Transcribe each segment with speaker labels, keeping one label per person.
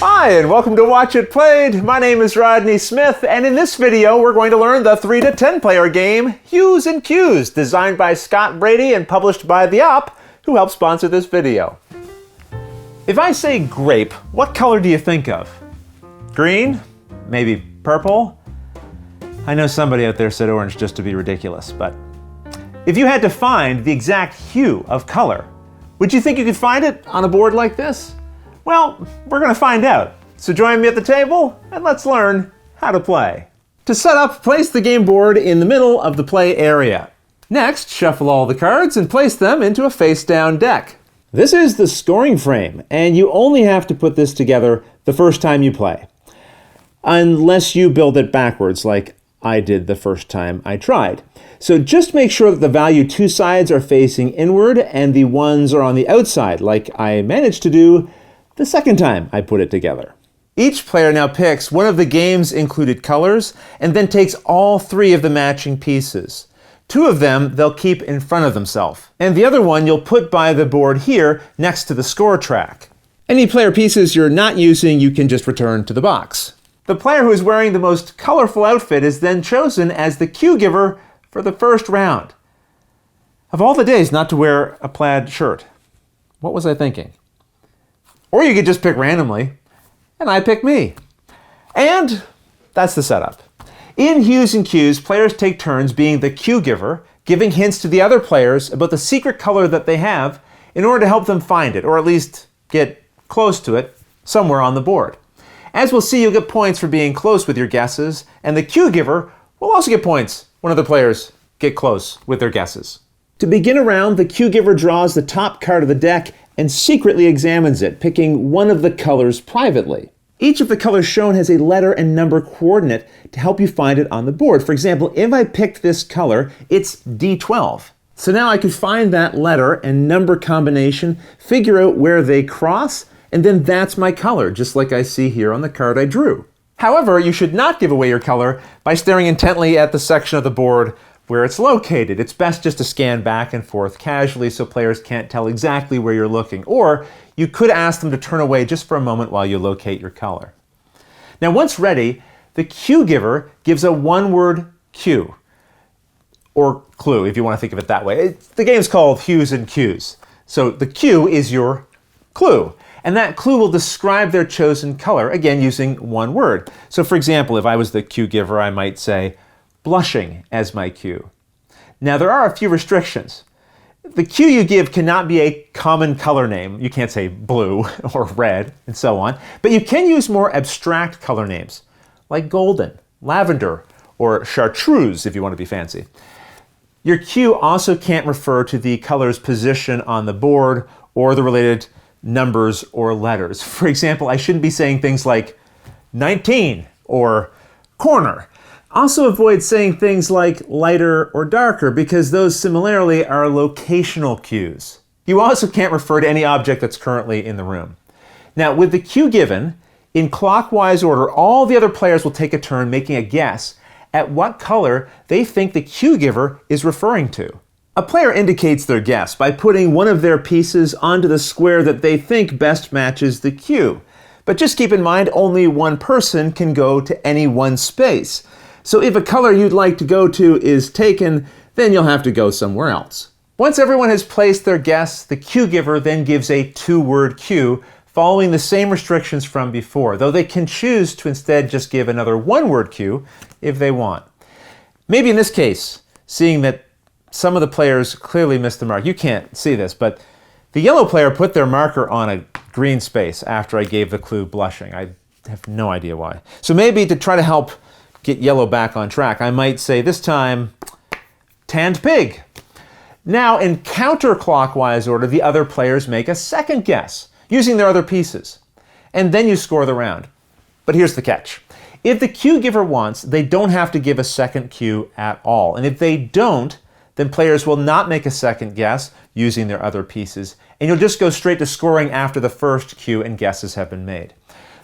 Speaker 1: Hi, and welcome to Watch It Played. My name is Rodney Smith, and in this video we're going to learn the 3 to 10 player game, Hues and Cues, designed by Scott Brady and published by The Op, who helped sponsor this video. If I say grape, what color do you think of? Green? Maybe purple? I know somebody out there said orange just to be ridiculous, but if you had to find the exact hue of color, would you think you could find it on a board like this? Well, we're going to find out. So join me at the table and let's learn how to play. To set up, place the game board in the middle of the play area. Next, shuffle all the cards and place them into a face-down deck. This is the scoring frame, and you only have to put this together the first time you play. Unless you build it backwards like I did the first time I tried. So just make sure that the value 2 sides are facing inward and the ones are on the outside, like I managed to do the second time I put it together. Each player now picks one of the game's included colors and then takes all 3 of the matching pieces. 2 of them they'll keep in front of themselves, and the other one you'll put by the board here next to the score track. Any player pieces you're not using you can just return to the box. The player who is wearing the most colorful outfit is then chosen as the cue giver for the first round. Of all the days not to wear a plaid shirt, what was I thinking? Or you could just pick randomly, and I pick me. And that's the setup. In Hues and Cues, players take turns being the cue giver, giving hints to the other players about the secret color that they have in order to help them find it, or at least get close to it somewhere on the board. As we'll see, you'll get points for being close with your guesses, and the cue giver will also get points when other players get close with their guesses. To begin a round, the cue giver draws the top card of the deck and secretly examines it, picking one of the colors privately. Each of the colors shown has a letter and number coordinate to help you find it on the board. For example, if I picked this color, it's D12. So now I could find that letter and number combination, figure out where they cross, and then that's my color, just like I see here on the card I drew. However, you should not give away your color by staring intently at the section of the board where it's located. It's best just to scan back and forth casually so players can't tell exactly where you're looking. Or you could ask them to turn away just for a moment while you locate your color. Now once ready, the cue giver gives a one-word cue, or clue if you want to think of it that way. The game's called Hues and Cues. So the cue is your clue. And that clue will describe their chosen color, again using one word. So for example, if I was the cue giver, I might say, blushing as my cue. Now there are a few restrictions. The cue you give cannot be a common color name. You can't say blue or red and so on, but you can use more abstract color names like golden, lavender, or chartreuse if you want to be fancy. Your cue also can't refer to the color's position on the board or the related numbers or letters. For example, I shouldn't be saying things like 19 or corner. Also avoid saying things like lighter or darker because those similarly are locational cues. You also can't refer to any object that's currently in the room. Now with the cue given, in clockwise order, all the other players will take a turn making a guess at what color they think the cue giver is referring to. A player indicates their guess by putting one of their pieces onto the square that they think best matches the cue. But just keep in mind, only one person can go to any one space. So if a color you'd like to go to is taken, then you'll have to go somewhere else. Once everyone has placed their guess, the cue giver then gives a 2-word cue, following the same restrictions from before, though they can choose to instead just give another 1-word cue if they want. Maybe in this case, seeing that some of the players clearly missed the mark. You can't see this, but the yellow player put their marker on a green space after I gave the clue blushing. I have no idea why. So maybe to try to help get yellow back on track, I might say this time, tanned pig. Now in counterclockwise order, the other players make a second guess using their other pieces. And then you score the round. But here's the catch. If the cue giver wants, they don't have to give a second cue at all. And if they don't, then players will not make a second guess using their other pieces, and you'll just go straight to scoring after the first cue and guesses have been made.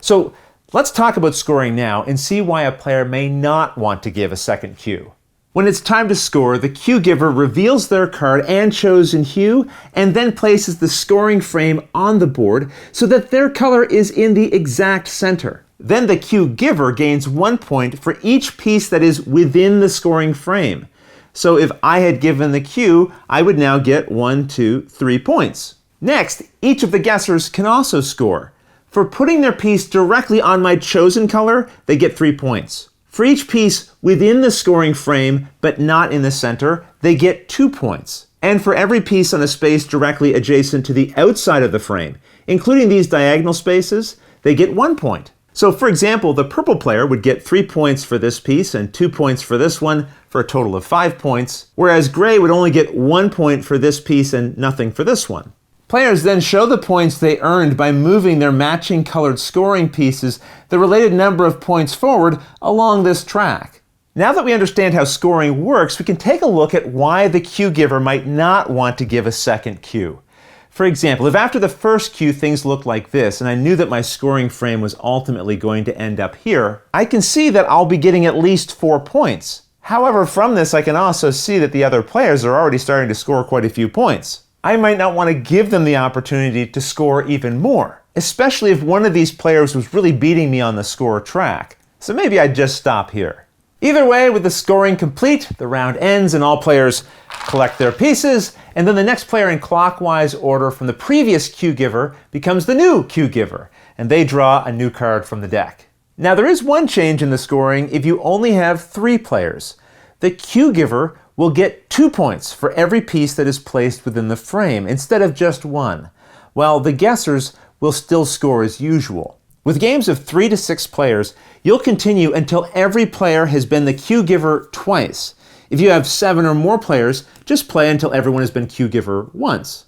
Speaker 1: So let's talk about scoring now and see why a player may not want to give a second cue. When it's time to score, the cue giver reveals their card and chosen hue, and then places the scoring frame on the board so that their color is in the exact center. Then the cue giver gains 1 point for each piece that is within the scoring frame. So if I had given the cue, I would now get 1, 2, 3 points. Next, each of the guessers can also score. For putting their piece directly on my chosen color, they get 3 points. For each piece within the scoring frame, but not in the center, they get 2 points. And for every piece on a space directly adjacent to the outside of the frame, including these diagonal spaces, they get 1 point. So for example, the purple player would get 3 points for this piece and 2 points for this one, for a total of 5 points, whereas gray would only get 1 point for this piece and nothing for this one. Players then show the points they earned by moving their matching colored scoring pieces the related number of points forward along this track. Now that we understand how scoring works, we can take a look at why the cue giver might not want to give a second cue. For example, if after the first cue things looked like this, and I knew that my scoring frame was ultimately going to end up here, I can see that I'll be getting at least 4 points. However, from this I can also see that the other players are already starting to score quite a few points. I might not want to give them the opportunity to score even more, especially if one of these players was really beating me on the score track. So maybe I'd just stop here. Either way, with the scoring complete, the round ends and all players collect their pieces, and then the next player in clockwise order from the previous cue giver becomes the new cue giver, and they draw a new card from the deck. Now there is one change in the scoring if you only have 3 players. The cue giver will get 2 points for every piece that is placed within the frame, instead of just 1, while the guessers will still score as usual. With games of 3 to 6 players, you'll continue until every player has been the cue giver twice. If you have 7 or more players, just play until everyone has been cue giver once.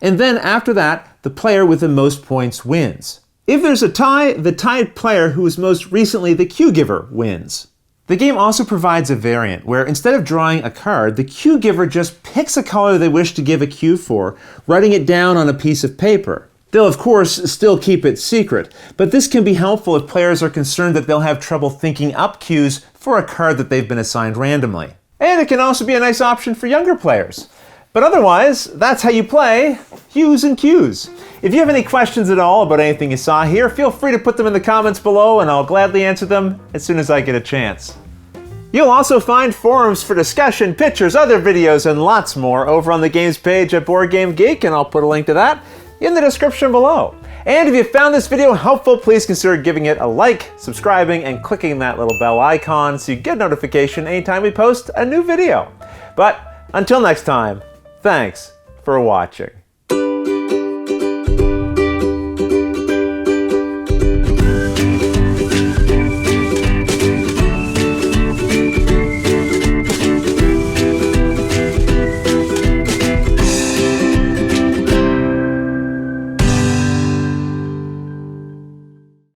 Speaker 1: And then after that, the player with the most points wins. If there's a tie, the tied player who was most recently the cue giver wins. The game also provides a variant where instead of drawing a card, the cue giver just picks a color they wish to give a cue for, writing it down on a piece of paper. They'll of course still keep it secret, but this can be helpful if players are concerned that they'll have trouble thinking up cues for a card that they've been assigned randomly. And it can also be a nice option for younger players. But otherwise, that's how you play Hues and Cues. If you have any questions at all about anything you saw here, feel free to put them in the comments below and I'll gladly answer them as soon as I get a chance. You'll also find forums for discussion, pictures, other videos, and lots more over on the games page at Board Game Geek, and I'll put a link to that in the description below. And if you found this video helpful, please consider giving it a like, subscribing, and clicking that little bell icon so you get notification anytime we post a new video. But until next time, thanks for watching.